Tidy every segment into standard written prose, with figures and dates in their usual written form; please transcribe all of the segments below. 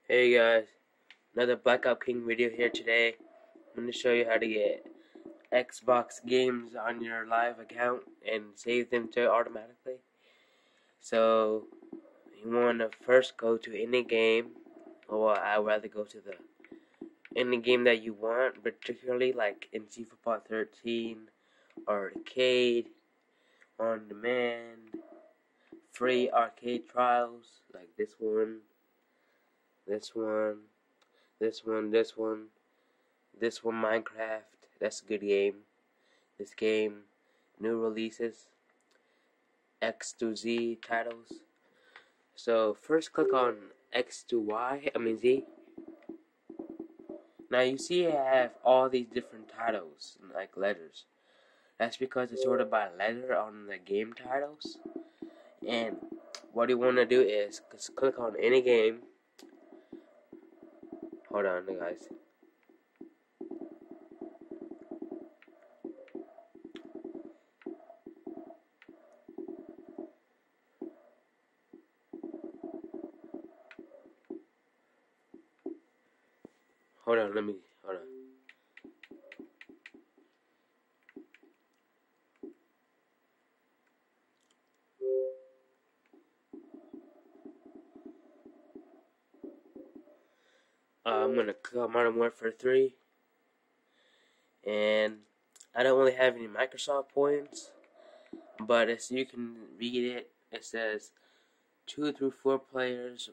Hey guys, another Blackout King video here today. I'm going to show you how to get Xbox games on your live account and save them to automatically. So you want to first go to any game, or I'd rather go to any game that you want, particularly like NC Football 13 or Arcade, On Demand, free arcade trials like this one, this one, this one, Minecraft. That's a good game. This game, new releases, X to Z titles. So first click on X to Z. Now you see I have all these different titles, like letters. That's because it's sorted by letter on the game titles. And what you want to do is just click on any game. Hold on, guys. Hold on. I'm gonna click on Modern Warfare 3, and I don't really have any Microsoft points, but as you can read it, it says 2 through 4 players,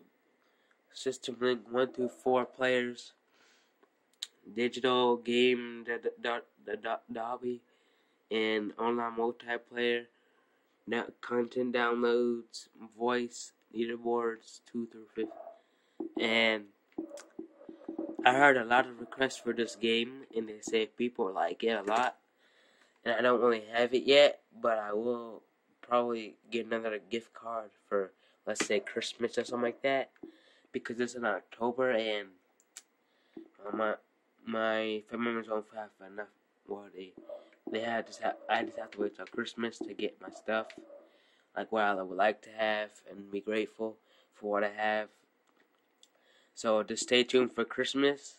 System Link 1 through 4 players, digital game Dobby, and online multiplayer, content downloads, voice, leaderboards 2 through 5, and I heard a lot of requests for this game, and they say people like it a lot, and I don't really have it yet, but I will probably get another gift card for, let's say, Christmas or something like that, because it's in October, and my family members don't have enough. Well, I just have to wait till Christmas to get my stuff, like what I would like to have, and be grateful for what I have. So just stay tuned for Christmas,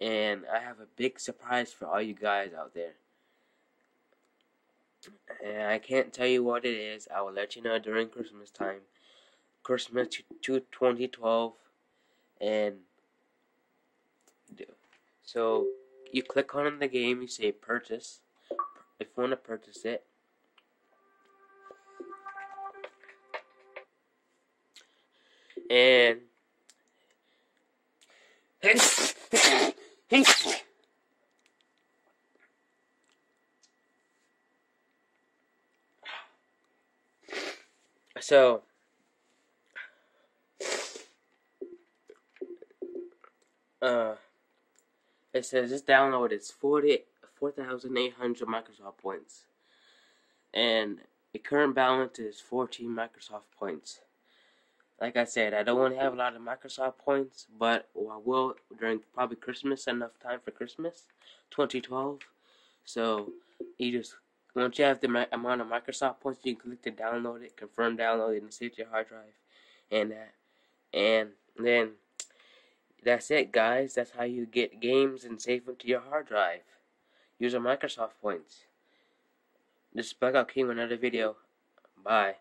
and I have a big surprise for all you guys out there. And I can't tell you what it is. I will let you know during Christmas time. Christmas 2012, and so you click on the game, you say purchase, if you want to purchase it. And so it says this download is 4,800 Microsoft points, and the current balance is 14 Microsoft points. Like I said, I don't want to have a lot of Microsoft points, but I will during probably Christmas, enough time for Christmas 2012. So you just, once you have the amount of Microsoft points, you can click to download it, confirm download it, and save it to your hard drive. And then that's it, guys. That's how you get games and save them to your hard drive. Use your Microsoft points. This is Blackout King with another video. Bye.